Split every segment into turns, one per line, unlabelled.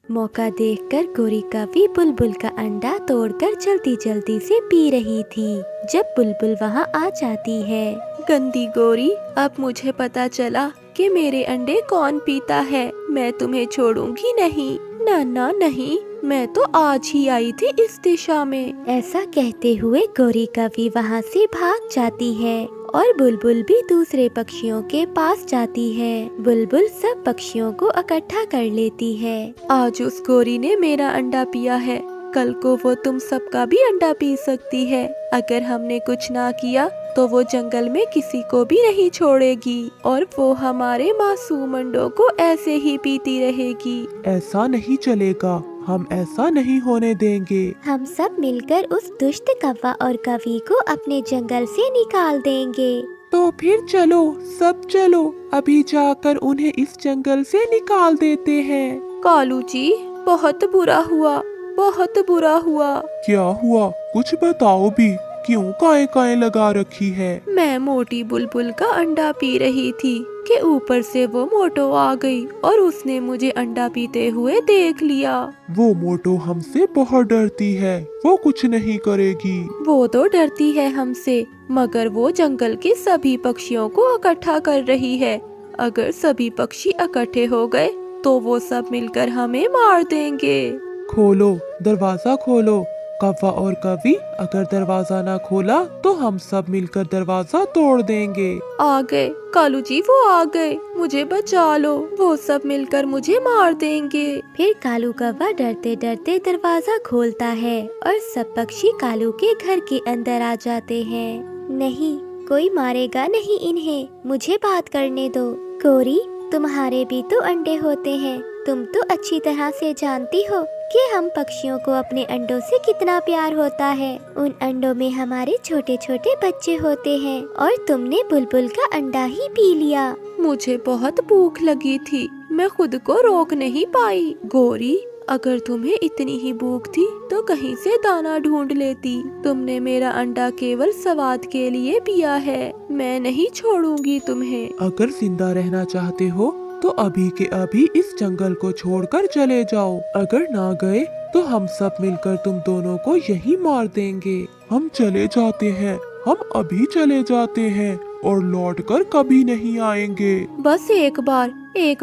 मौका देखकर गोरी कौवी बुलबुल का अंडा तोड़कर जल्दी जल्दी से पी रही थी। जब बुलबुल वहाँ आ जाती है, गंदी गोरी, अब मुझे पता चला कि मेरे अंडे कौन पीता है। मैं तुम्हें छोड़ूंगी नहीं। ना ना नहीं, मैं तो आज ही आई थी इस दिशा में। ऐसा कहते हुए गोरी कौवी वहाँ से भाग जाती है और बुलबुल भी दूसरे पक्षियों के पास जाती है। बुलबुल सब पक्षियों को इकट्ठा कर लेती है। आज उस गोरी ने मेरा अंडा पिया है, कल को वो तुम सबका भी अंडा पी सकती है। अगर हमने कुछ ना किया तो वो जंगल में किसी को भी नहीं छोड़ेगी और वो हमारे मासूम अंडों को ऐसे ही पीती रहेगी।
ऐसा नहीं चलेगा, हम ऐसा नहीं होने देंगे।
हम सब मिलकर उस दुष्ट कौवा और कौवी को अपने जंगल से निकाल देंगे।
तो फिर चलो, सब चलो, अभी जाकर उन्हें इस जंगल से निकाल देते हैं।
कालू जी, बहुत बुरा हुआ, बहुत बुरा हुआ।
क्या हुआ, कुछ बताओ भी। क्यों काए काए लगा रखी है?
मैं मोटी बुलबुल का अंडा पी रही थी कि ऊपर से वो मोटो आ गई और उसने मुझे अंडा पीते हुए देख लिया।
वो मोटो हमसे बहुत डरती है, वो कुछ नहीं करेगी।
वो तो डरती है हमसे, मगर वो जंगल के सभी पक्षियों को इकट्ठा कर रही है। अगर सभी पक्षी इकट्ठे हो गए तो वो सब मिलकर हमें मार देंगे।
खोलो, दरवाजा खोलो। कौवा और कौवी, अगर दरवाजा ना खोला तो हम सब मिलकर दरवाजा तोड़ देंगे।
आ गए कालू जी, वो आ गए, मुझे बचा लो, वो सब मिलकर मुझे मार देंगे। फिर कालू कौवा डरते डरते दरवाजा खोलता है और सब पक्षी कालू के घर के अंदर आ जाते हैं। नहीं, कोई मारेगा नहीं इन्हें, मुझे बात करने दो। गोरी, तुम्हारे भी तो अंडे होते हैं, तुम तो अच्छी तरह से जानती हो कि हम पक्षियों को अपने अंडों से कितना प्यार होता है। उन अंडों में हमारे छोटे छोटे बच्चे होते हैं और तुमने बुलबुल का अंडा ही पी लिया। मुझे बहुत भूख लगी थी, मैं खुद को रोक नहीं पाई। गोरी, अगर तुम्हें इतनी ही भूख थी तो कहीं से दाना ढूंढ लेती। तुमने मेरा अंडा केवल स्वाद के लिए पिया है, मैं नहीं छोड़ूंगी तुम्हें।
अगर जिंदा रहना चाहते हो तो अभी के अभी इस जंगल को छोड़कर चले जाओ। अगर ना गए तो हम सब मिलकर तुम दोनों को यहीं मार देंगे। हम चले जाते हैं, हम अभी चले जाते हैं और लौटकर कभी नहीं आएंगे।
बस एक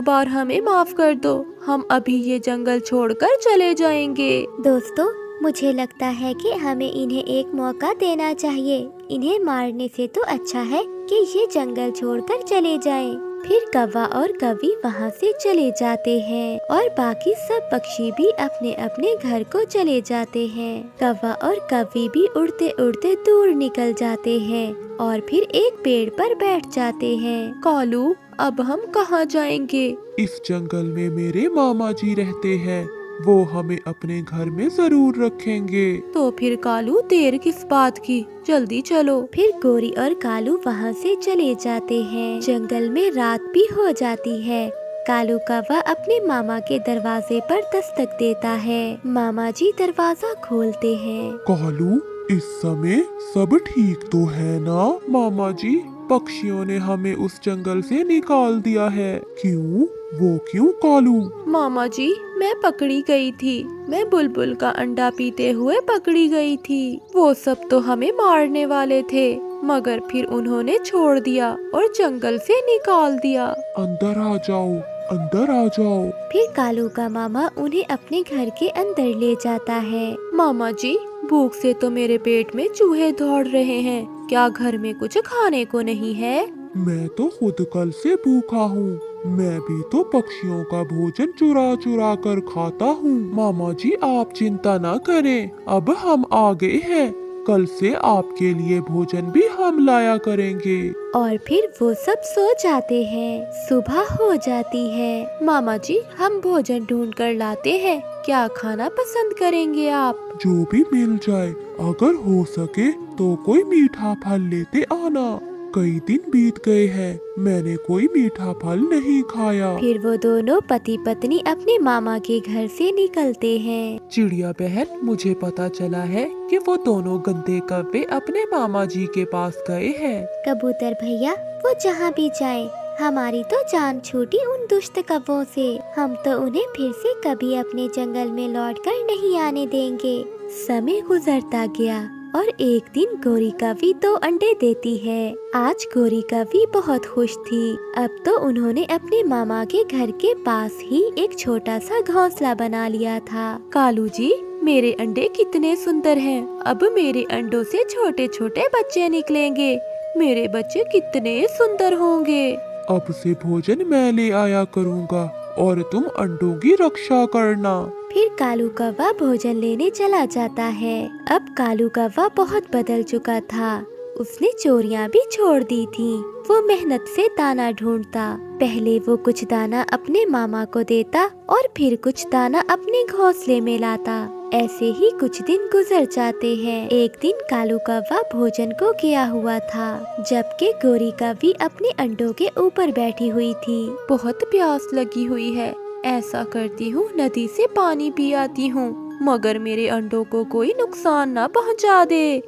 बार हमें माफ कर दो, हम अभी ये जंगल छोड़कर चले जाएंगे। दोस्तों, मुझे लगता है कि हमें इन्हें एक मौका देना चाहिए। इन्हें मारने से तो अच्छा है कि ये जंगल छोड़कर चले जाएं। फिर कौवा और कौवी वहाँ से चले जाते हैं और बाकी सब पक्षी भी अपने अपने घर को चले जाते हैं। कौवा और कौवी भी उड़ते उड़ते दूर निकल जाते हैं और फिर एक पेड़ पर बैठ जाते हैं। कालू, अब हम कहाँ जाएंगे?
इस जंगल में मेरे मामा जी रहते हैं, वो हमें अपने घर में जरूर रखेंगे।
तो फिर कालू, देर किस बात की, जल्दी चलो। फिर गोरी और कालू वहाँ से चले जाते हैं। जंगल में रात भी हो जाती है। कालू कौवा अपने मामा के दरवाजे पर दस्तक देता है। मामा जी दरवाजा खोलते हैं।
कालू, इस समय सब ठीक तो है ना? मामा जी, पक्षियों ने हमें उस जंगल से निकाल दिया है। क्यों? वो क्यों कालू?
मामा जी, मैं पकड़ी गई थी, मैं बुलबुल का अंडा पीते हुए पकड़ी गई थी। वो सब तो हमें मारने वाले थे, मगर फिर उन्होंने छोड़ दिया और जंगल से निकाल दिया।
अंदर आ जाओ, अंदर आ जाओ।
फिर कालू का मामा उन्हें अपने घर के अंदर ले जाता है। मामा जी, भूख से तो मेरे पेट में चूहे दौड़ रहे हैं, क्या घर में कुछ खाने को नहीं है?
मैं तो खुद कल से भूखा हूँ, मैं भी तो पक्षियों का भोजन चुरा चुरा कर खाता हूँ। मामा जी, आप चिंता ना करें, अब हम आ गए हैं, कल से आपके लिए भोजन भी हम लाया करेंगे।
और फिर वो सब सो जाते हैं। सुबह हो जाती है। मामा जी, हम भोजन ढूंढ कर लाते हैं, क्या खाना पसंद करेंगे आप?
जो भी मिल जाए, अगर हो सके तो कोई मीठा फल लेते आना। कई दिन बीत गए हैं, मैंने कोई मीठा फल नहीं खाया।
फिर वो दोनों पति पत्नी अपने मामा के घर से निकलते हैं।
चिड़िया बहन, मुझे पता चला है कि वो दोनों गंदे कौवे अपने मामा जी के पास गए हैं।
कबूतर भैया, वो जहाँ भी जाए हमारी तो जान छूटी उन दुष्ट कव्वों से। हम तो उन्हें फिर से कभी अपने जंगल में लौटकर नहीं आने देंगे। समय गुजरता गया और एक दिन गोरी कवि 2 अंडे देती है। आज गोरी कवि बहुत खुश थी। अब तो उन्होंने अपने मामा के घर के पास ही एक छोटा सा घोंसला बना लिया था। कालू जी, मेरे अंडे कितने सुंदर हैं। अब मेरे अंडों से छोटे छोटे बच्चे निकलेंगे। मेरे बच्चे कितने सुंदर होंगे।
अब से भोजन मैं ले आया करूँगा और तुम अंडों की रक्षा करना।
फिर कालू कौवा भोजन लेने चला जाता है। अब कालू कौवा बहुत बदल चुका था। उसने चोरियां भी छोड़ दी थी। वो मेहनत से दाना ढूंढता। पहले वो कुछ दाना अपने मामा को देता और फिर कुछ दाना अपने घोंसले में लाता। ऐसे ही कुछ दिन गुजर जाते हैं। एक दिन कालू कौवा भोजन को गया हुआ था, जबकि गोरी कौवी अपने अंडों के ऊपर बैठी हुई थी। बहुत प्यास लगी हुई है। ऐसा करती हूँ, नदी से पानी पी आती हूँ, मगर मेरे अंडों को कोई नुकसान न पहुँचा दे।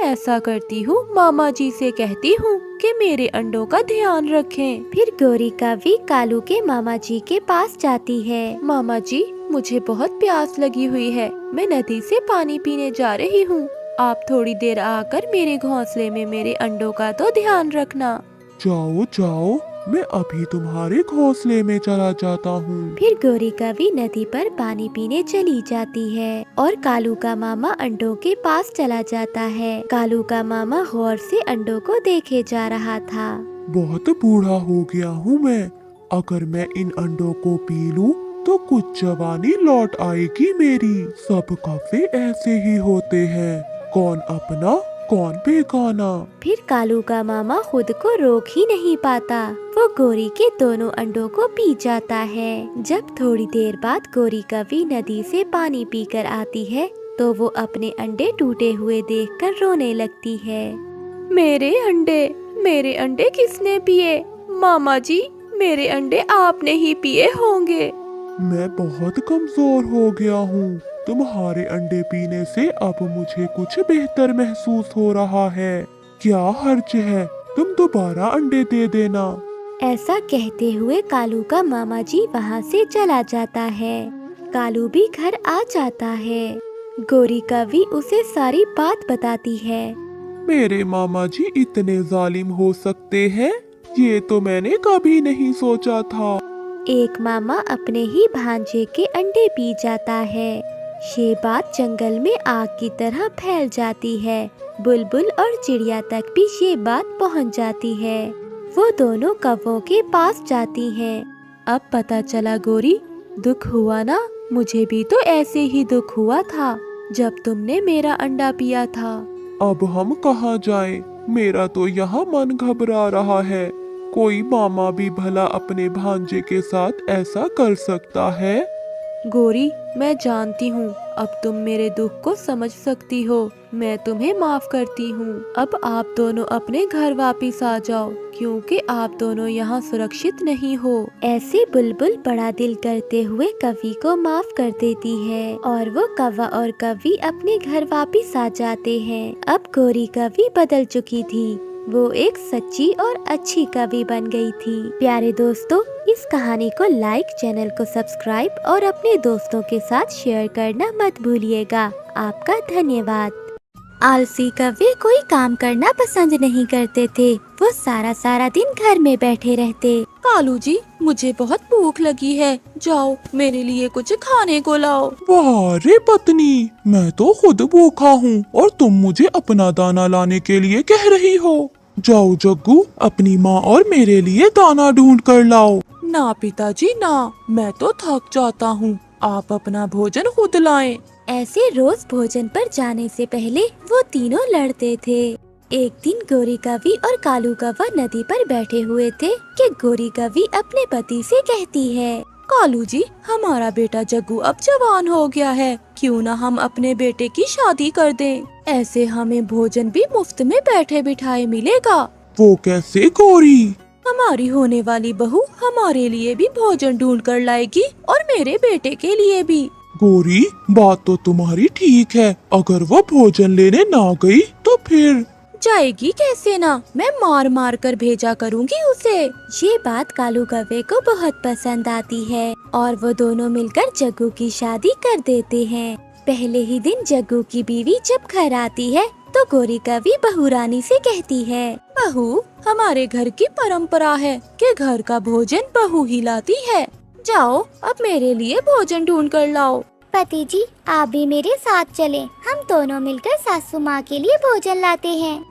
ऐसा करती हूँ, मामा जी से कहती हूँ कि मेरे अंडों का ध्यान रखें। फिर गोरी कौवी कालू के मामा जी के पास जाती है। मामा जी, मुझे बहुत प्यास लगी हुई है। मैं नदी से पानी पीने जा रही हूँ। आप थोड़ी देर आकर मेरे घोंसले में मेरे अंडों का तो ध्यान रखना।
जाओ जाओ, मैं अभी तुम्हारे घोंसले में चला जाता हूँ।
फिर गोरी कौवी नदी पर पानी पीने चली जाती है और कालू का मामा अंडों के पास चला जाता है। कालू का मामा गौर से अंडों को देखे जा रहा था।
बहुत बूढ़ा हो गया हूँ मैं। अगर मैं इन अंडों को पी लूं तो कुछ जवानी लौट आएगी मेरी। सब कौवे ऐसे ही होते हैं, कौन अपना कौन बेगाना।
फिर कालू का मामा खुद को रोक ही नहीं पाता। वो गोरी के दोनों अंडों को पी जाता है। जब थोड़ी देर बाद गोरी कौवी नदी से पानी पीकर आती है तो वो अपने अंडे टूटे हुए देखकर रोने लगती है। मेरे अंडे किसने पिए? मामा जी, मेरे अंडे आपने ही पिए होंगे।
मैं बहुत कमजोर हो गया हूँ। तुम्हारे अंडे पीने से अब मुझे कुछ बेहतर महसूस हो रहा है। क्या हर्ज है, तुम दोबारा अंडे दे देना।
ऐसा कहते हुए कालू का मामा जी वहाँ से चला जाता है। कालू भी घर आ जाता है। गोरी कौवी उसे सारी बात बताती है।
मेरे मामा जी इतने जालिम हो सकते हैं, ये तो मैंने कभी नहीं सोचा था।
एक मामा अपने ही भांजे के अंडे पी जाता है। ये बात जंगल में आग की तरह फैल जाती है। बुलबुल और चिड़िया तक भी ये बात पहुंच जाती है। वो दोनों कौवों के पास जाती हैं। अब पता चला गोरी, दुख हुआ ना? मुझे भी तो ऐसे ही दुख हुआ था जब तुमने मेरा अंडा पिया था।
अब हम कहाँ जाएं? मेरा तो यहाँ मन घबरा रहा है। कोई मामा भी भला अपने भांजे के साथ ऐसा कर सकता है?
गोरी, मैं जानती हूँ अब तुम मेरे दुख को समझ सकती हो। मैं तुम्हें माफ करती हूँ। अब आप दोनों अपने घर वापिस आ जाओ, क्योंकि आप दोनों यहाँ सुरक्षित नहीं हो। ऐसे बुलबुल बड़ा दिल करते हुए कवि को माफ कर देती है और वो कौवा और कवि अपने घर वापिस आ जाते हैं। अब गोरी कवि बदल चुकी थी। वो एक सच्ची और अच्छी कवि बन गई थी। प्यारे दोस्तों, इस कहानी को लाइक, चैनल को सब्सक्राइब और अपने दोस्तों के साथ शेयर करना मत भूलिएगा। आपका धन्यवाद। आलसी कौवे कोई काम करना पसंद नहीं करते थे। वो सारा दिन घर में बैठे रहते। कालू जी, मुझे बहुत भूख लगी है, जाओ मेरे लिए कुछ खाने को लाओ।
वाह रे पत्नी, मैं तो खुद भूखा हूँ और तुम मुझे अपना दाना लाने के लिए कह रही हो। जाओ जग्गू, अपनी माँ और मेरे लिए दाना ढूंढ कर लाओ।
ना पिताजी ना, मैं तो थक जाता हूँ। आप अपना भोजन खुद लाएं।
ऐसे रोज भोजन पर जाने से पहले वो तीनों लड़ते थे। एक दिन गोरी कवि और कालू कौवा नदी पर बैठे हुए थे कि गोरी कवि अपने पति से कहती है,
कालू जी, हमारा बेटा जग्गू अब जवान हो गया है, क्यों ना हम अपने बेटे की शादी कर दें। ऐसे हमें भोजन भी मुफ्त में बैठे बिठाए मिलेगा।
वो कैसे गोरी?
हमारी होने वाली बहू हमारे लिए भी भोजन ढूंढ कर लाएगी और मेरे बेटे के लिए भी।
गोरी, बात तो तुम्हारी ठीक है। अगर वो भोजन लेने ना गई तो फिर?
जाएगी कैसे ना, मैं मार मार कर भेजा करूँगी उसे।
ये बात कालू कौवे को बहुत पसंद आती है और वो दोनों मिलकर जग्गू की शादी कर देते हैं। पहले ही दिन जग्गू की बीवी जब घर आती है तो गोरी कौवी बहू रानी से कहती है,
बहू, हमारे घर की परंपरा है कि घर का भोजन बहू ही लाती है। जाओ अब मेरे लिए भोजन ढूंढ कर लाओ।
पति जी, आप भी मेरे साथ चलें। हम दोनों मिलकर सासू माँ के लिए भोजन लाते हैं।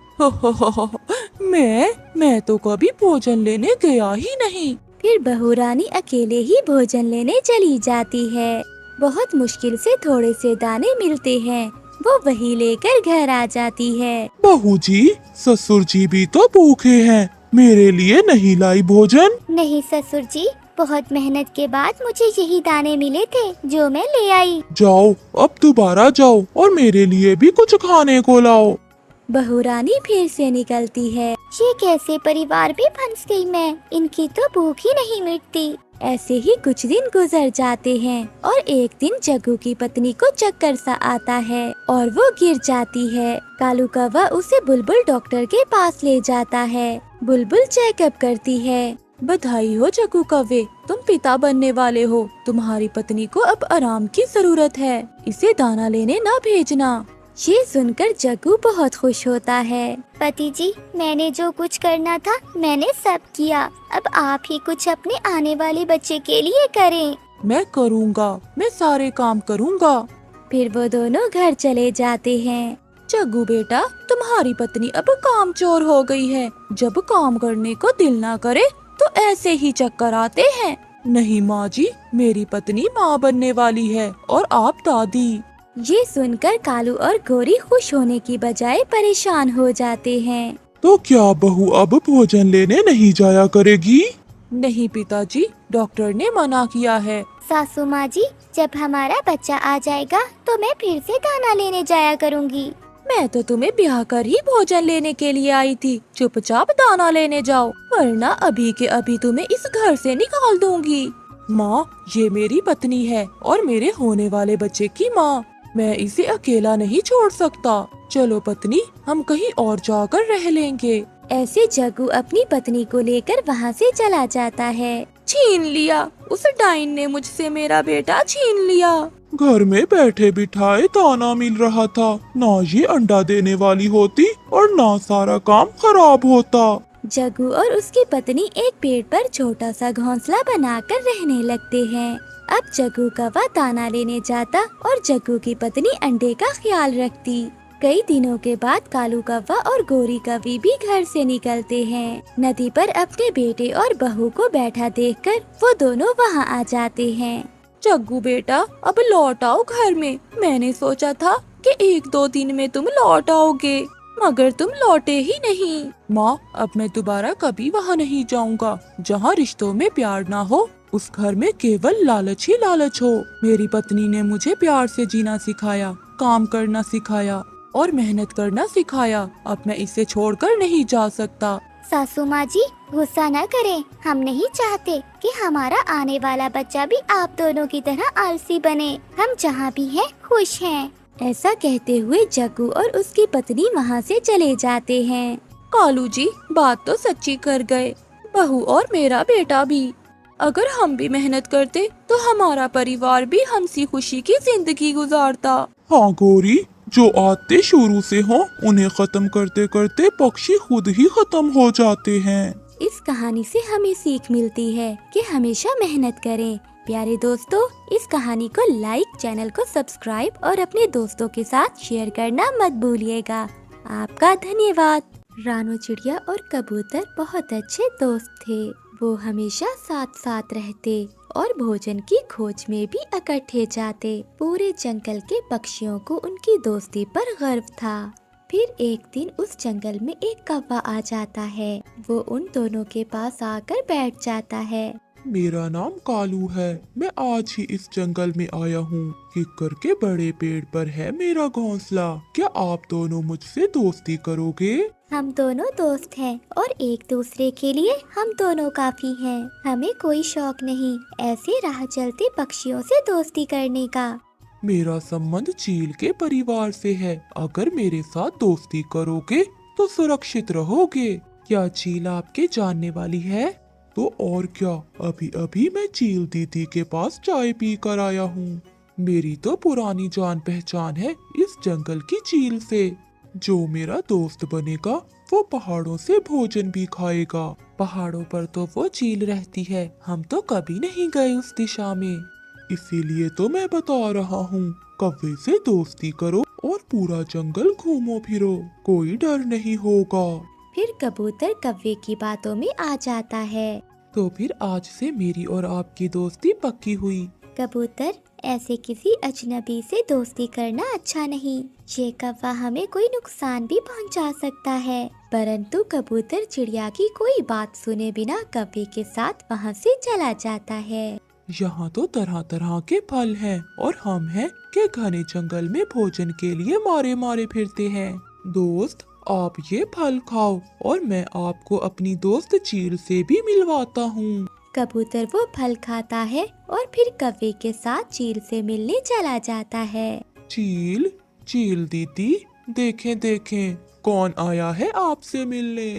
मैं तो कभी भोजन लेने गया ही नहीं।
फिर बहू रानी अकेले ही भोजन लेने चली जाती है। बहुत मुश्किल से थोड़े से दाने मिलते हैं, वो वही लेकर घर आ जाती है।
बहू जी, ससुर जी भी तो भूखे हैं, मेरे लिए नहीं लाई भोजन?
नहीं ससुर जी, बहुत मेहनत के बाद मुझे यही दाने मिले थे जो मैं ले आई।
जाओ, अब दोबारा जाओ और मेरे लिए भी कुछ खाने को लाओ।
बहू रानी फिर से निकलती है।
ये कैसे परिवार में फंस गई मैं, इनकी तो भूख ही नहीं मिटती।
ऐसे ही कुछ दिन गुजर जाते हैं और एक दिन जग्गू की पत्नी को चक्कर सा आता है और वो गिर जाती है। कालू कौवा उसे बुलबुल डॉक्टर के पास ले जाता है। बुलबुल चेकअप करती है।
बधाई हो जग्गू कौवे, तुम पिता बनने वाले हो। तुम्हारी पत्नी को अब आराम की जरूरत है, इसे दाना लेने ना भेजना।
ये सुनकर जग्गू बहुत खुश होता है।
पति जी, मैंने जो कुछ करना था मैंने सब किया। अब आप ही कुछ अपने आने वाले बच्चे के लिए करें।
मैं करूँगा, मैं सारे काम करूँगा।
फिर वो दोनों घर चले जाते हैं।
जग्गू बेटा, तुम्हारी पत्नी अब कामचोर हो गई है। जब काम करने को दिल ना करे तो ऐसे ही चक्कर आते हैं। नहीं माँ जी, मेरी पत्नी माँ बनने वाली है और आप दादी।
ये सुनकर कालू और गोरी खुश होने की बजाय परेशान हो जाते हैं।
तो क्या बहू अब भोजन लेने नहीं जाया करेगी?
नहीं पिताजी, डॉक्टर ने मना किया है।
सासू माँ जी, जब हमारा बच्चा आ जाएगा तो मैं फिर से दाना लेने जाया करूँगी।
मैं तो तुम्हें ब्याह कर ही भोजन लेने के लिए आई थी। चुपचाप दाना लेने जाओ, वरना अभी के अभी तुम्हें इस घर से निकाल दूंगी। माँ, ये मेरी पत्नी है और मेरे होने वाले बच्चे की माँ। मैं इसे अकेला नहीं छोड़ सकता। चलो पत्नी, हम कहीं और जाकर रह लेंगे।
ऐसे जग्गू अपनी पत्नी को लेकर वहाँ से चला जाता है।
छीन लिया, उस डाइन ने मुझसे मेरा बेटा छीन लिया।
घर में बैठे बिठाए दाना मिल रहा था, ना ये अंडा देने वाली होती और ना सारा काम खराब होता।
जग्गू और उसकी पत्नी एक पेड़ पर छोटा सा घोंसला बनाकर रहने लगते हैं। अब जग्गू कौवा दाना लेने जाता और जग्गू की पत्नी अंडे का ख्याल रखती। कई दिनों के बाद कालू कौवा और गोरी कौवी भी घर से निकलते हैं। नदी पर अपने बेटे और बहू को बैठा देखकर वो दोनों वहाँ आ जाते हैं।
जग्गू बेटा, अब लौट आओ घर में। मैंने सोचा था कि 1-2 दिन में तुम लौट आओगे, मगर तुम लौटे ही नहीं। माँ, अब मैं दोबारा कभी वहाँ नहीं जाऊँगा जहाँ रिश्तों में प्यार ना हो। उस घर में केवल लालच ही लालच हो। मेरी पत्नी ने मुझे प्यार से जीना सिखाया, काम करना सिखाया और मेहनत करना सिखाया। अब मैं इसे छोड़कर नहीं जा सकता।
सासू माँ जी, गुस्सा न करें। हम नहीं चाहते कि हमारा आने वाला बच्चा भी आप दोनों की तरह आलसी बने। हम जहाँ भी हैं खुश हैं।
ऐसा कहते हुए जग्गू और उसकी पत्नी वहाँ से चले जाते हैं।
कालू जी, बात तो सच्ची कर गए, बहू और मेरा बेटा भी। अगर हम भी मेहनत करते तो हमारा परिवार भी हंसी खुशी की जिंदगी गुजारता।
हाँ गोरी, जो आते शुरू से हो उन्हें खत्म करते करते पक्षी खुद ही खत्म हो जाते हैं।
इस कहानी से हमें सीख मिलती है कि हमेशा मेहनत करें। प्यारे दोस्तों, इस कहानी को लाइक, चैनल को सब्सक्राइब और अपने दोस्तों के साथ शेयर करना मत भूलिएगा। आपका धन्यवाद। रानू चिड़िया और कबूतर बहुत अच्छे दोस्त थे। वो हमेशा साथ साथ रहते और भोजन की खोज में भी इकट्ठे जाते। पूरे जंगल के पक्षियों को उनकी दोस्ती पर गर्व था। फिर एक दिन उस जंगल में एक कौवा आ जाता है। वो उन दोनों के पास आकर बैठ जाता है।
मेरा नाम कालू है। मैं आज ही इस जंगल में आया हूँ। किक्कर के बड़े पेड़ पर है मेरा घोंसला। क्या आप दोनों मुझसे दोस्ती करोगे?
हम दोनों दोस्त हैं और एक दूसरे के लिए हम दोनों काफी हैं। हमें कोई शौक नहीं ऐसे राह चलते पक्षियों से दोस्ती करने का।
मेरा संबंध चील के परिवार से है। अगर मेरे साथ दोस्ती करोगे तो सुरक्षित रहोगे। क्या चील आपके जानने वाली है? तो और क्या, अभी अभी मैं चील दीदी के पास चाय पी कर आया हूँ। मेरी तो पुरानी जान पहचान है इस जंगल की चील से। जो मेरा दोस्त बनेगा वो पहाड़ों से भोजन भी खाएगा। पहाड़ों पर तो वो चील रहती है, हम तो कभी नहीं गए उस दिशा में। इसीलिए तो मैं बता रहा हूँ, कौवे से दोस्ती करो और पूरा जंगल घूमो फिरो, कोई डर नहीं होगा।
फिर कबूतर कौवे की बातों में आ जाता है।
तो फिर आज से मेरी और आपकी दोस्ती पक्की हुई।
कबूतर, ऐसे किसी अजनबी से दोस्ती करना अच्छा नहीं। ये कौवा हमें कोई नुकसान भी पहुंचा सकता है। परंतु कबूतर चिड़िया की कोई बात सुने बिना कौवे के साथ वहाँ से चला जाता है।
यहाँ तो तरह तरह के फल हैं और हम हैं कि घने जंगल में भोजन के लिए मारे मारे फिरते हैं। दोस्त, आप ये फल खाओ और मैं आपको अपनी दोस्त चील से भी मिलवाता हूँ।
कबूतर वो फल खाता है और फिर कौवे के साथ चील से मिलने चला जाता है।
चील, चील दीदी, देखें देखें कौन आया है आपसे मिलने।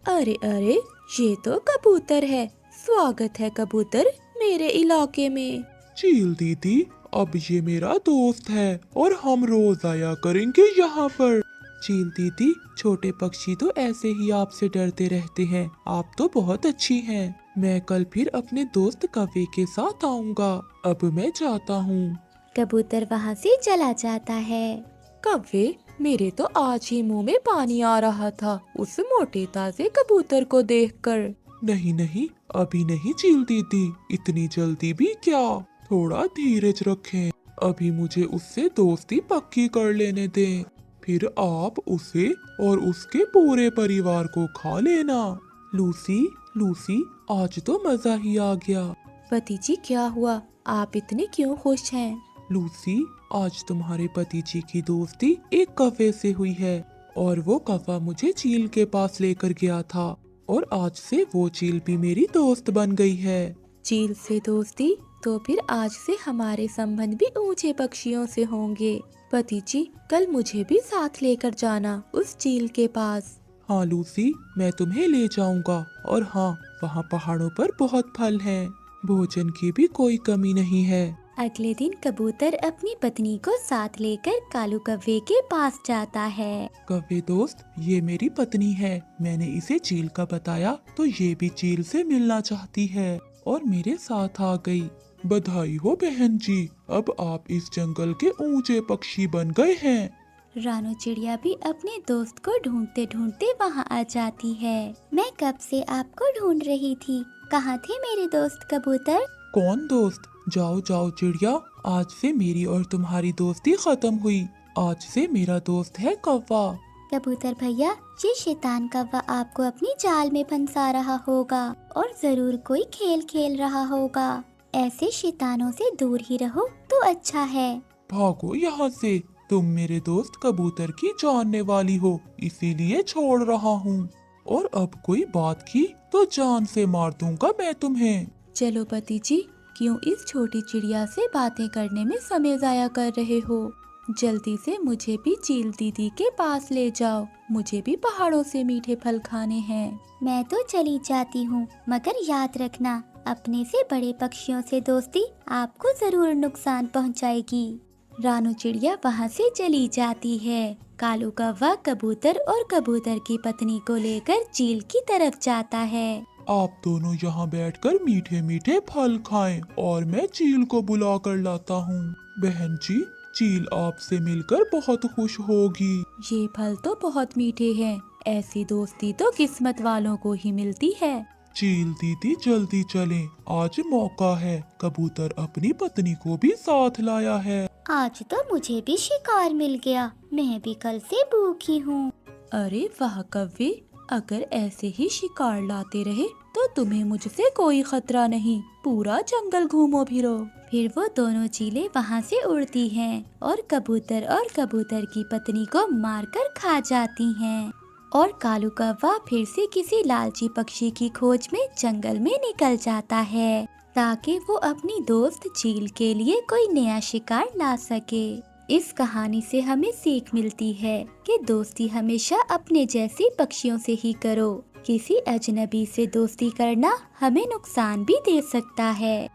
अरे अरे, ये तो कबूतर है। स्वागत है कबूतर मेरे इलाके में।
चील दीदी, अब ये मेरा दोस्त है और हम रोज आया करेंगे यहाँ पर। चील दीदी, छोटे पक्षी तो ऐसे ही आपसे डरते रहते हैं, आप तो बहुत अच्छी हैं। मैं कल फिर अपने दोस्त कौवे के साथ आऊँगा। अब मैं जाता हूँ।
कबूतर वहाँ से चला जाता है।
कौवे, मेरे तो आज ही मुंह में पानी आ रहा था उस मोटे ताजे कबूतर को देखकर।
नहीं नहीं, अभी नहीं चील दीदी, इतनी जल्दी भी क्या, थोड़ा धीरज रखें। अभी मुझे उससे दोस्ती पक्की कर लेने दें, फिर आप उसे और उसके पूरे परिवार को खा लेना। लूसी, लूसी, आज तो मजा ही आ गया।
पति जी, क्या हुआ? आप इतने क्यों खुश हैं?
लूसी, आज तुम्हारे पति जी की दोस्ती एक कौवे से हुई है और वो कौवा मुझे चील के पास लेकर गया था और आज से वो चील भी मेरी दोस्त बन गई है।
चील से दोस्ती? तो फिर आज से हमारे संबंध भी ऊंचे पक्षियों से होंगे। पति जी, कल मुझे भी साथ लेकर जाना उस चील के पास।
हाँ लूसी, मैं तुम्हें ले जाऊंगा और हाँ, वहाँ पहाड़ों पर बहुत फल हैं, भोजन की भी कोई कमी नहीं है।
अगले दिन कबूतर अपनी पत्नी को साथ लेकर कालू कौवे के पास जाता है।
कौवे दोस्त, ये मेरी पत्नी है। मैंने इसे चील का बताया तो ये भी चील से मिलना चाहती है और मेरे साथ आ गई। बधाई हो बहन जी, अब आप इस जंगल के ऊंचे पक्षी बन गए हैं।
रानू चिड़िया भी अपने दोस्त को ढूंढते ढूंढते वहाँ आ जाती है। मैं कब से आपको ढूंढ रही थी, कहाँ थे मेरे दोस्त कबूतर?
कौन दोस्त? जाओ जाओ चिड़िया, आज से मेरी और तुम्हारी दोस्ती खत्म हुई। आज से मेरा दोस्त है कौवा।
कबूतर भैया, ये शैतान कौवा आपको अपनी जाल में फंसा रहा होगा और जरूर कोई खेल खेल रहा होगा। ऐसे शैतानों से दूर ही रहो तो अच्छा है।
भागो यहाँ से, तुम मेरे दोस्त कबूतर की जानने वाली हो, इसीलिए छोड़ रहा हूँ। और अब कोई बात की तो जान से मार दूंगा मैं तुम्हें।
चलो पति जी, क्यों इस छोटी चिड़िया से बातें करने में समय जाया कर रहे हो? जल्दी से मुझे भी चील दीदी के पास ले जाओ, मुझे भी पहाड़ों से मीठे फल खाने हैं।
मैं तो चली जाती हूँ, मगर याद रखना, अपने से बड़े पक्षियों से दोस्ती आपको जरूर नुकसान पहुँचाएगी। रानू चिड़िया वहाँ से चली जाती है। कालू कौवा कबूतर और कबूतर की पत्नी को लेकर चील की तरफ जाता है।
आप दोनों यहाँ बैठकर मीठे मीठे फल खाएं और मैं चील को बुला कर लाता हूँ। बहन जी, चील आपसे मिलकर बहुत खुश होगी।
ये फल तो बहुत मीठे हैं, ऐसी दोस्ती तो किस्मत वालों को ही मिलती है।
चील दीदी जल्दी चलें, आज मौका है। कबूतर अपनी पत्नी को भी साथ लाया है।
आज तो मुझे भी शिकार मिल गया, मैं भी कल से भूखी हूँ।
अरे वाह कौवे, अगर ऐसे ही शिकार लाते रहे तो तुम्हें मुझसे कोई खतरा नहीं, पूरा जंगल घूमो फिरो।
फिर वो दोनों चीलें वहाँ से उड़ती हैं और कबूतर की पत्नी को मारकर खा जाती हैं। और कालू कौवा फिर से किसी लालची पक्षी की खोज में जंगल में निकल जाता है ताकि वो अपनी दोस्त चील के लिए कोई नया शिकार ला सके। इस कहानी से हमें सीख मिलती है कि दोस्ती हमेशा अपने जैसे पक्षियों से ही करो। किसी अजनबी से दोस्ती करना हमें नुकसान भी दे सकता है।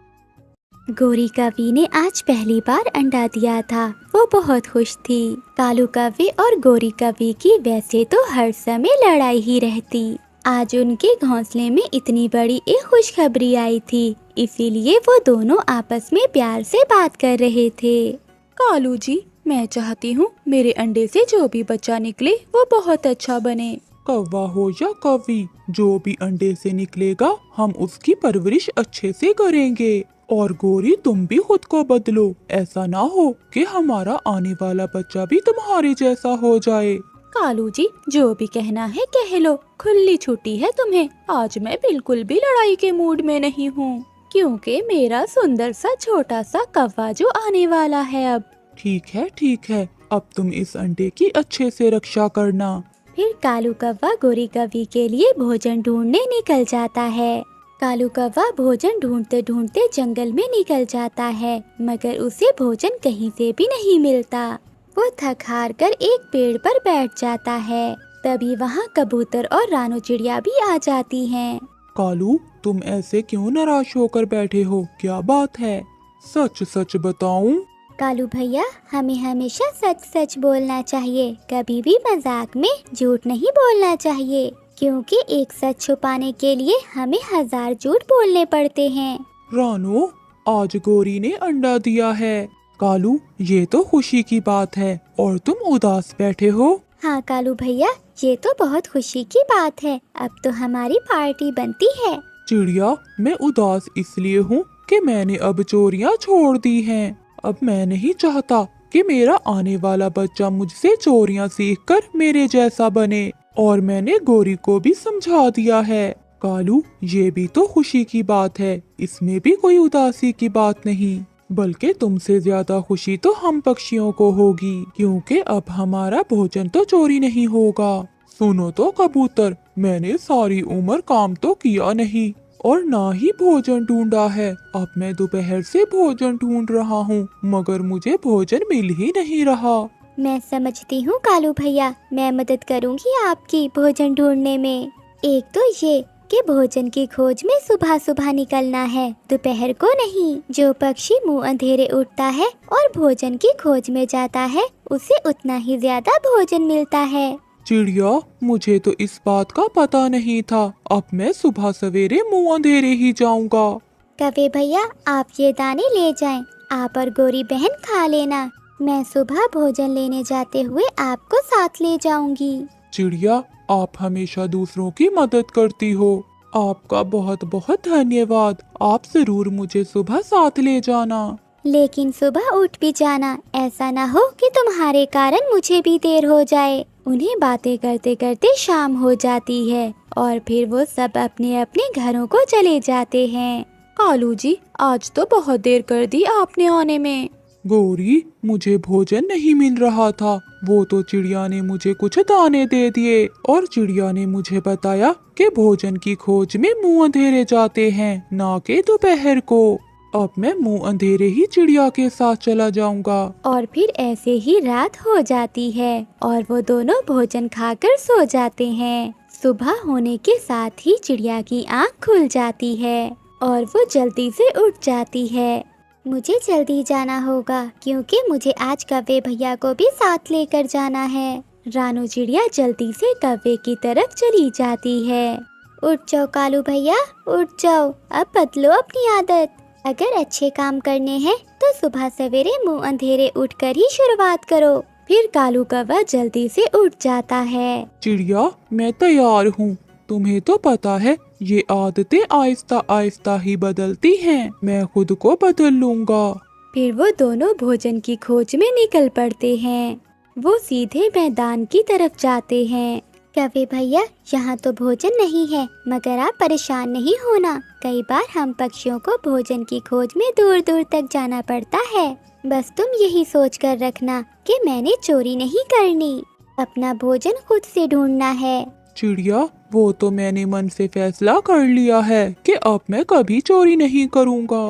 गोरी कौवी ने आज पहली बार अंडा दिया था। वो बहुत खुश थी। कालू कौवे और गोरी कौवी की वैसे तो हर समय लड़ाई ही रहती। आज उनके घोंसले में इतनी बड़ी एक खुशखबरी आई थी, इसीलिए वो दोनों आपस में प्यार से बात कर रहे थे।
कालू जी, मैं चाहती हूँ मेरे अंडे से जो भी बच्चा निकले वो बहुत अच्छा बने।
कौवा हो या कौवी, जो भी अंडे से निकलेगा हम उसकी परवरिश अच्छे से करेंगे। और गोरी, तुम भी खुद को बदलो। ऐसा ना हो कि हमारा आने वाला बच्चा भी तुम्हारे जैसा हो जाए।
कालू जी, जो भी कहना है कह लो, खुली छुट्टी है तुम्हें। आज मैं बिल्कुल भी लड़ाई के मूड में नहीं हूँ, क्योंकि मेरा सुंदर सा छोटा सा कौवा जो आने वाला है अब।
ठीक है, अब तुम इस अंडे की अच्छे से रक्षा करना।
फिर कालू कौवा गोरी कौवी के लिए भोजन ढूंढने निकल जाता है। कालू कौवा भोजन ढूंढते ढूंढते जंगल में निकल जाता है, मगर उसे भोजन कहीं से भी नहीं मिलता। वो थक हार कर एक पेड़ पर बैठ जाता है। तभी वहाँ कबूतर और रानू चिड़िया भी आ जाती हैं।
कालू, तुम ऐसे क्यों निराश होकर बैठे हो? क्या बात है? सच सच बताऊं?
कालू भैया, हमें हमेशा सच सच बोलना चाहिए, कभी भी मजाक में झूठ नहीं बोलना चाहिए, क्योंकि एक सच छुपाने के लिए हमें 1000 झूठ बोलने पड़ते हैं।
रानू, आज गोरी ने अंडा दिया है। कालू, ये तो खुशी की बात है और तुम उदास बैठे हो।
हाँ कालू भैया, ये तो बहुत खुशी की बात है। अब तो हमारी पार्टी बनती है।
चिड़िया, मैं उदास इसलिए हूँ कि मैंने अब चोरियाँ छोड़ दी हैं। अब मैं नहीं चाहता कि मेरा आने वाला बच्चा मुझसे चोरियाँ सीखकर मेरे जैसा बने। और मैंने गोरी को भी समझा दिया है। कालू, ये भी तो खुशी की बात है, इसमें भी कोई उदासी की बात नहीं। बल्कि तुमसे ज्यादा खुशी तो हम पक्षियों को होगी, क्योंकि अब हमारा भोजन तो चोरी नहीं होगा। सुनो तो कबूतर, मैंने सारी उम्र काम तो किया नहीं और ना ही भोजन ढूंढा है। अब मैं दोपहर से भोजन ढूंढ रहा हूँ, मगर मुझे भोजन मिल ही नहीं रहा।
मैं समझती हूँ कालू भैया, मैं मदद करूँगी आपकी भोजन ढूंढने में। एक तो ये कि भोजन की खोज में सुबह सुबह निकलना है, दोपहर को नहीं। जो पक्षी मुंह अंधेरे उड़ता है और भोजन की खोज में जाता है, उसे उतना ही ज्यादा भोजन मिलता है।
चिड़िया, मुझे तो इस बात का पता नहीं था। अब मैं सुबह सवेरे मुंह अंधेरे ही जाऊंगा।
कौवे भैया, आप ये दाने ले जाएं, आप और गोरी बहन खा लेना। मैं सुबह भोजन लेने जाते हुए आपको साथ ले जाऊंगी।
चिड़िया, आप हमेशा दूसरों की मदद करती हो। आपका बहुत बहुत धन्यवाद। आप जरूर मुझे सुबह साथ ले जाना।
लेकिन सुबह उठ भी जाना, ऐसा ना हो कि तुम्हारे कारण मुझे भी देर हो जाए। उन्हें बातें करते करते शाम हो जाती है और फिर वो सब अपने अपने घरों को चले जाते हैं।
कालू जी, आज तो बहुत देर कर दी आपने आने में।
गोरी, मुझे भोजन नहीं मिल रहा था। वो तो चिड़िया ने मुझे कुछ दाने दे दिए और चिड़िया ने मुझे बताया कि भोजन की खोज में मुंह अंधेरे जाते हैं, ना कि दोपहर को। अब मैं मुंह अंधेरे ही चिड़िया के साथ चला जाऊंगा।
और फिर ऐसे ही रात हो जाती है और वो दोनों भोजन खाकर सो जाते हैं। सुबह होने के साथ ही चिड़िया की आँख खुल जाती है और वो जल्दी से उठ जाती है। मुझे जल्दी जाना होगा, क्योंकि मुझे आज कौवे भैया को भी साथ लेकर जाना है। रानू चिड़िया जल्दी से कौवे की तरफ चली जाती है। उठ जाओ कालू भैया, उठ जाओ, अब बदलो अपनी आदत। अगर अच्छे काम करने हैं तो सुबह सवेरे मुंह अंधेरे उठकर ही शुरुआत करो। फिर कालू कौवा जल्दी से उठ जाता है।
चिड़िया, मैं तैयार हूँ। तुम्हें तो पता है ये आदतें आहिस्ता आहिस्ता ही बदलती हैं। मैं खुद को बदल लूंगा।
फिर वो दोनों भोजन की खोज में निकल पड़ते हैं। वो सीधे मैदान की तरफ जाते हैं। कौवे भैया, यहाँ तो भोजन नहीं है, मगर आप परेशान नहीं होना। कई बार हम पक्षियों को भोजन की खोज में दूर दूर तक जाना पड़ता है। बस तुम यही सोच कर रखना कि मैंने चोरी नहीं करनी, अपना भोजन खुद से ढूंढना है।
चिड़िया, वो तो मैंने मन से फैसला कर लिया है कि अब मैं कभी चोरी नहीं करूँगा।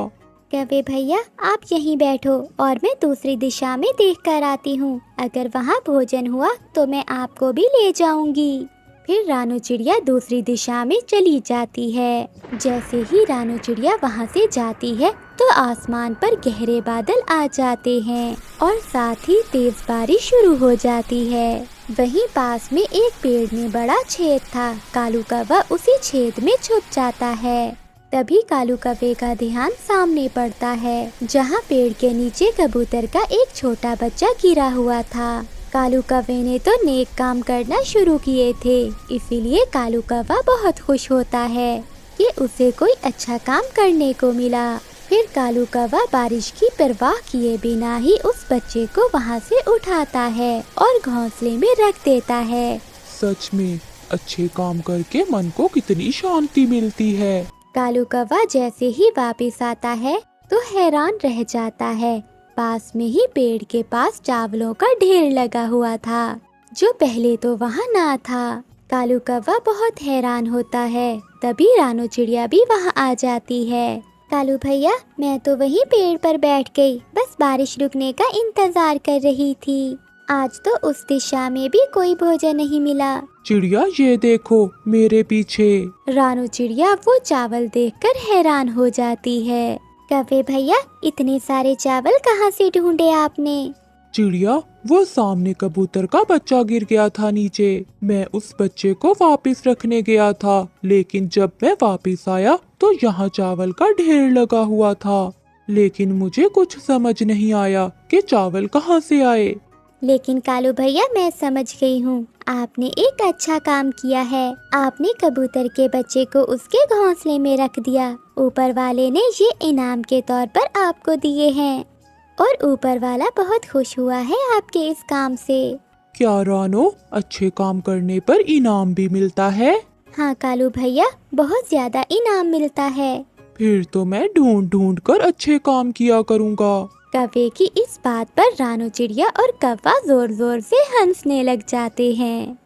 कौवे भैया आप यहीं बैठो और मैं दूसरी दिशा में देख कर आती हूँ। अगर वहाँ भोजन हुआ तो मैं आपको भी ले जाऊंगी। फिर रानू चिड़िया दूसरी दिशा में चली जाती है। जैसे ही रानू चिड़िया वहाँ से जाती है तो आसमान पर गहरे बादल आ जाते हैं और साथ ही तेज बारिश शुरू हो जाती है। वहीं पास में एक पेड़ में बड़ा छेद था। कालू कौवा उसी छेद में छुप जाता है। तभी कालू कौवे का ध्यान सामने पड़ता है जहाँ पेड़ के नीचे कबूतर का एक छोटा बच्चा गिरा हुआ था। कालू कौवे ने तो नेक काम करना शुरू किए थे, इसीलिए कालू कौवा बहुत खुश होता है कि उसे कोई अच्छा काम करने को मिला। फिर कालू कौवा बारिश की परवाह किए बिना ही उस बच्चे को वहाँ से उठाता है और घोंसले में रख देता है।
सच में अच्छे काम करके मन को कितनी शांति मिलती है।
कालू कौवा जैसे ही वापस आता है तो हैरान रह जाता है। पास में ही पेड़ के पास चावलों का ढेर लगा हुआ था जो पहले तो वहाँ ना था। कालू कौवा बहुत हैरान होता है। तभी रानू चिड़िया भी वहाँ आ जाती है। कालू भैया मैं तो वहीं पेड़ पर बैठ गई, बस बारिश रुकने का इंतजार कर रही थी। आज तो उस दिशा में भी कोई भोजन नहीं मिला।
चिड़िया ये देखो मेरे पीछे।
रानू चिड़िया वो चावल देखकर हैरान हो जाती है। कौवे भैया इतने सारे चावल कहाँ से ढूंढे आपने?
चिड़िया वो सामने कबूतर का बच्चा गिर गया था नीचे। मैं उस बच्चे को वापस रखने गया था, लेकिन जब मैं वापस आया तो यहाँ चावल का ढेर लगा हुआ था। लेकिन मुझे कुछ समझ नहीं आया कि चावल कहाँ से आए।
लेकिन कालू भैया मैं समझ गई हूँ, आपने एक अच्छा काम किया है। आपने कबूतर के बच्चे को उसके घोंसले में रख दिया। ऊपर वाले ने ये इनाम के तौर पर आपको दिए हैं और ऊपर वाला बहुत खुश हुआ है आपके इस काम से।
क्या रानो, अच्छे काम करने पर इनाम भी मिलता है?
हाँ कालू भैया, बहुत ज्यादा इनाम मिलता है।
फिर तो मैं ढूंढ ढूंढ कर अच्छे काम किया करूँगा।
कौवे की इस बात पर रानू चिड़िया और कौवा जोर जोर से हंसने लग जाते हैं।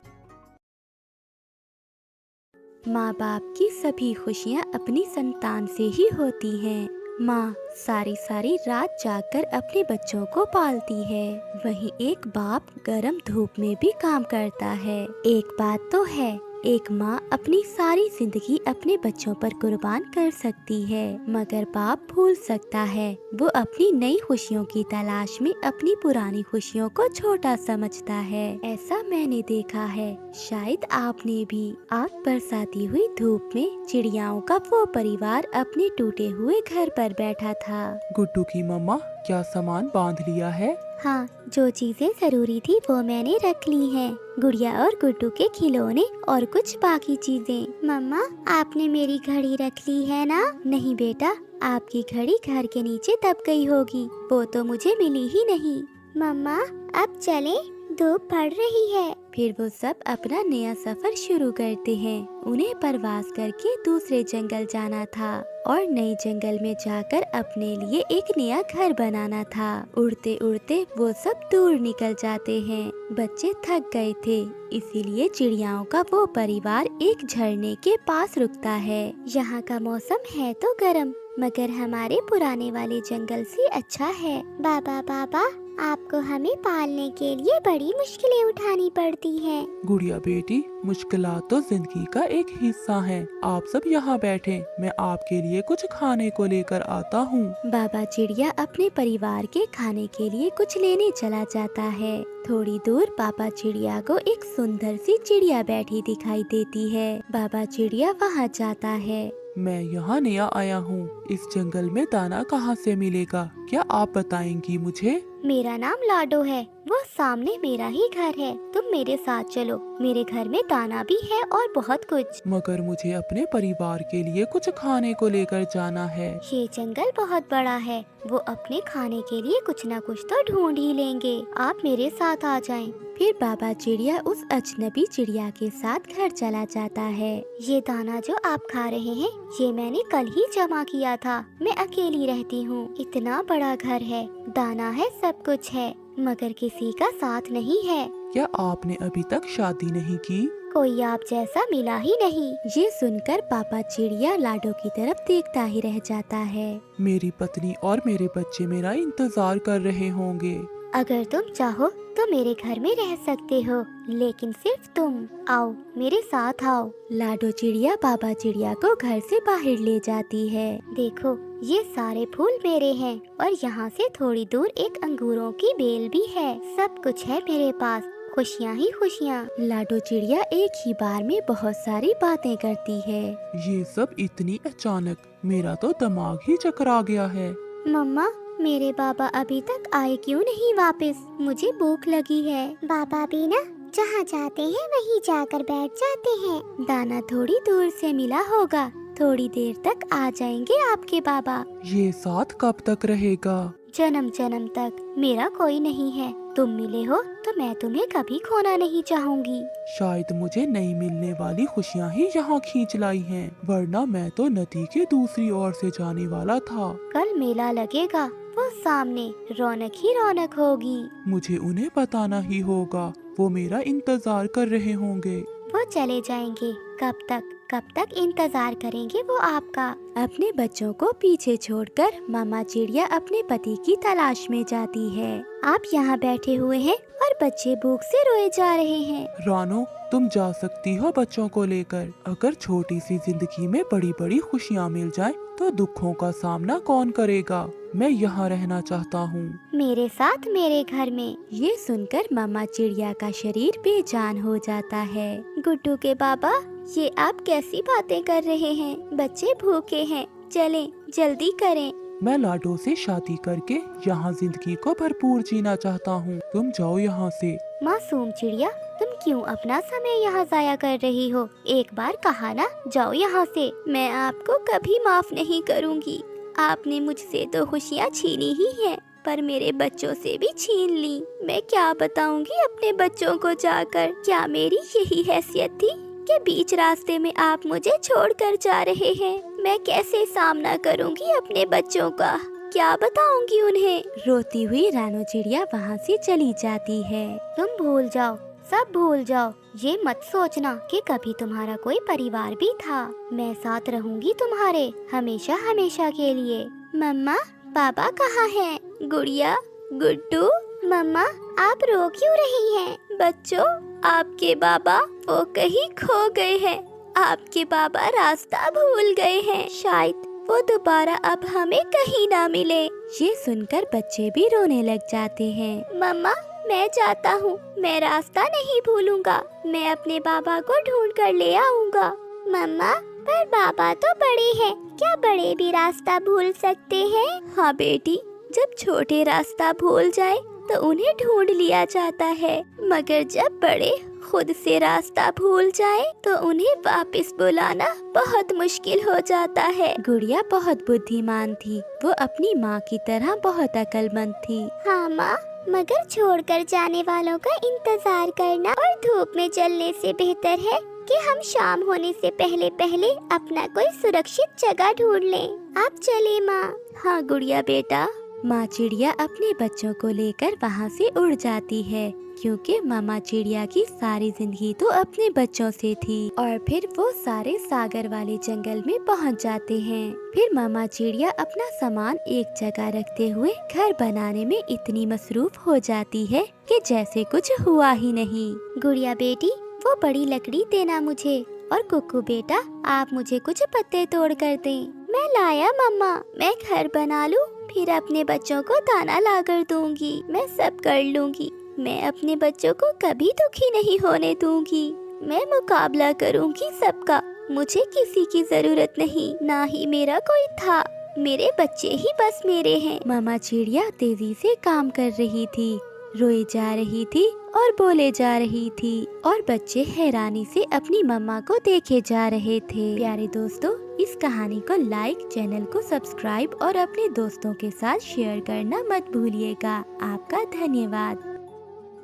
माँ बाप की सभी खुशियाँ अपनी संतान से ही होती हैं। माँ सारी सारी रात जागकर अपने बच्चों को पालती है। वहीं एक बाप गर्म धूप में भी काम करता है। एक बात तो है, एक माँ अपनी सारी जिंदगी अपने बच्चों पर कुर्बान कर सकती है, मगर बाप भूल सकता है। वो अपनी नई खुशियों की तलाश में अपनी पुरानी खुशियों को छोटा समझता है। ऐसा मैंने देखा है, शायद आपने भी। आग बरसाती हुई धूप में चिड़ियाओं का वो परिवार अपने टूटे हुए घर पर बैठा था।
गुड्डू की मम्मा क्या सामान बांध लिया है?
हाँ, जो चीजें जरूरी थी वो मैंने रख ली हैं। गुड़िया और गुड्डू के खिलौने और कुछ बाकी चीजें। मम्मा आपने मेरी घड़ी रख ली है ना? नहीं बेटा, आपकी घड़ी घर के नीचे दब गई होगी, वो तो मुझे मिली ही नहीं। मम्मा अब चलें, धूप पड़ रही है। फिर वो सब अपना नया सफर शुरू करते हैं। उन्हें प्रवास करके दूसरे जंगल जाना था और नए जंगल में जाकर अपने लिए एक नया घर बनाना था। उड़ते उड़ते वो सब दूर निकल जाते हैं। बच्चे थक गए थे, इसीलिए चिड़ियाओं का वो परिवार एक झरने के पास रुकता है। यहाँ का मौसम है तो गर्म, मगर हमारे पुराने वाले जंगल से अच्छा है। बाबा आपको हमें पालने के लिए बड़ी मुश्किलें उठानी पड़ती हैं।
गुड़िया बेटी, मुश्किलात तो जिंदगी का एक हिस्सा है। आप सब यहाँ बैठे, मैं आपके लिए कुछ खाने को लेकर आता हूँ।
बाबा चिड़िया अपने परिवार के खाने के लिए कुछ लेने चला जाता है। थोड़ी दूर पापा चिड़िया को एक सुंदर सी चिड़िया बैठी दिखाई देती है। बाबा चिड़िया वहाँ जाता है।
मैं यहाँ नया आया हूँ, इस जंगल में दाना कहाँ से मिलेगा, क्या आप बताएंगी मुझे?
मेरा नाम लाडो है, वो सामने मेरा ही घर है। तुम मेरे साथ चलो, मेरे घर में दाना भी है और बहुत कुछ।
मगर मुझे अपने परिवार के लिए कुछ खाने को लेकर जाना है।
ये जंगल बहुत बड़ा है, वो अपने खाने के लिए कुछ न कुछ तो ढूंढ ही लेंगे। आप मेरे साथ आ जाएं। फिर बाबा चिड़िया उस अजनबी चिड़िया के साथ घर चला जाता है। ये दाना जो आप खा रहे हैं, ये मैंने कल ही जमा किया था। मैं अकेली रहती हूँ, इतना बड़ा घर है, दाना है, सब कुछ है, मगर किसी का साथ नहीं है।
क्या आपने अभी तक शादी नहीं की?
कोई आप जैसा मिला ही नहीं।
ये सुनकर पापा चिड़िया लाडो की तरफ देखता ही रह जाता है।
मेरी पत्नी और मेरे बच्चे मेरा इंतजार कर रहे होंगे।
अगर तुम चाहो तो मेरे घर में रह सकते हो, लेकिन सिर्फ तुम। आओ मेरे साथ आओ।
लाडो चिड़िया बाबा चिड़िया को घर से बाहर ले जाती है।
देखो ये सारे फूल मेरे हैं और यहाँ से थोड़ी दूर एक अंगूरों की बेल भी है। सब कुछ है मेरे पास, खुशियाँ ही खुशियाँ।
लाडो चिड़िया एक ही बार में बहुत सारी बातें करती है।
ये सब इतनी अचानक, मेरा तो दिमाग ही चकरा गया है।
मम्मा मेरे बाबा अभी तक आए क्यों नहीं वापस? मुझे भूख लगी है। बाबा भी ना जहाँ जाते हैं वहीं जाकर बैठ जाते हैं।
दाना थोड़ी दूर से मिला होगा, थोड़ी देर तक आ जाएंगे आपके बाबा।
ये साथ कब तक रहेगा?
जन्म जन्म तक। मेरा कोई नहीं है, तुम मिले हो तो मैं तुम्हें कभी खोना नहीं चाहूंगी।
शायद मुझे नहीं मिलने वाली खुशियाँ ही यहाँ खींच लाई हैं, वरना मैं तो नदी के दूसरी ओर से जाने वाला था।
कल मेला लगेगा, वो सामने रौनक ही रौनक होगी।
मुझे उन्हें बताना ही होगा, वो मेरा इंतजार कर रहे होंगे।
वो चले जाएंगे। कब तक इंतजार करेंगे वो आपका?
अपने बच्चों को पीछे छोड़कर मामा चिड़िया अपने पति की तलाश में जाती है।
आप यहाँ बैठे हुए हैं और बच्चे भूख से रोए जा रहे हैं।
रानो, तुम जा सकती हो बच्चों को लेकर। अगर छोटी सी जिंदगी में बड़ी बड़ी खुशियाँ मिल जाए तो दुखों का सामना कौन करेगा? मैं यहाँ रहना चाहता हूँ।
मेरे साथ मेरे घर में।
ये सुनकर मामा चिड़िया का शरीर बेजान हो जाता है।
गुड्डू के बाबा, ये आप कैसी बातें कर रहे हैं? बच्चे भूखे हैं, चलें जल्दी करें।
मैं लाडो से शादी करके यहाँ जिंदगी को भरपूर जीना चाहता हूँ। तुम जाओ यहाँ से।
मासूम चिड़िया, तुम क्यों अपना समय यहाँ जाया कर रही हो? एक बार कहा ना, जाओ यहाँ से।
मैं आपको कभी माफ नहीं करूँगी। आपने मुझसे तो खुशियाँ छीनी ही हैं, पर मेरे बच्चों से भी छीन ली। मैं क्या बताऊंगी अपने बच्चों को जाकर? क्या मेरी यही हैसियत थी कि बीच रास्ते में आप मुझे छोड़कर जा रहे हैं? मैं कैसे सामना करूंगी अपने बच्चों का? क्या बताऊंगी उन्हें? रोती हुई रानो चिड़िया वहाँ से चली जाती है।
तुम भूल जाओ, सब भूल जाओ। ये मत सोचना कि कभी तुम्हारा कोई परिवार भी था। मैं साथ रहूंगी तुम्हारे हमेशा हमेशा के लिए।
मम्मा, पापा कहाँ हैं? गुड़िया, गुड्डू।
मम्मा, आप रो क्यों रही हैं?
बच्चों, आपके बाबा वो कहीं खो गए हैं। आपके बाबा रास्ता भूल गए हैं। शायद वो दोबारा अब हमें कहीं ना मिले। ये सुनकर बच्चे भी रोने लग जाते हैं।
मम्मा, मैं चाहता हूँ, मैं रास्ता नहीं भूलूंगा। मैं अपने बाबा को ढूंढ कर ले आऊँगा। मम्मा, पर बाबा तो बड़े हैं, क्या बड़े भी रास्ता भूल सकते हैं?
हाँ बेटी, जब छोटे रास्ता भूल जाए तो उन्हें ढूंढ लिया जाता है, मगर जब बड़े खुद से रास्ता भूल जाए तो उन्हें वापस बुलाना बहुत मुश्किल हो जाता है। गुड़िया बहुत बुद्धिमान थी, वो अपनी माँ की तरह बहुत अक्लमंद थी।
हाँ माँ, मगर छोड़कर जाने वालों का इंतजार करना और धूप में जलने से बेहतर है कि हम शाम होने से पहले पहले अपना कोई सुरक्षित जगह ढूंढ लें। आप चले माँ।
हाँ गुड़िया बेटा। माँ चिड़िया अपने बच्चों को लेकर वहाँ से उड़ जाती है, क्योंकि मामा चिड़िया की सारी जिंदगी तो अपने बच्चों से थी। और फिर वो सारे सागर वाले जंगल में पहुँच जाते हैं। फिर मामा चिड़िया अपना सामान एक जगह रखते हुए घर बनाने में इतनी मसरूफ हो जाती है कि जैसे कुछ हुआ ही नहीं।
गुड़िया बेटी, वो बड़ी लकड़ी देना मुझे, और कुक्कू बेटा, आप मुझे कुछ पत्ते तोड़ कर दें।
मैं लाया मम्मा। मैं घर बना लूं, फिर अपने बच्चों को दाना ला कर दूंगी। मैं सब कर लूंगी। मैं अपने बच्चों को कभी दुखी नहीं होने दूंगी। मैं मुकाबला करूंगी सबका। मुझे किसी की जरूरत नहीं, ना ही मेरा कोई था। मेरे बच्चे ही बस मेरे हैं। मामा चिड़िया तेजी से काम कर रही थी, रोई जा रही थी और बोले जा रही थी, और बच्चे हैरानी से अपनी मम्मा को देखे जा रहे थे। प्यारे दोस्तों, इस कहानी को लाइक, चैनल को सब्सक्राइब और अपने दोस्तों के साथ शेयर करना मत भूलिएगा। आपका धन्यवाद।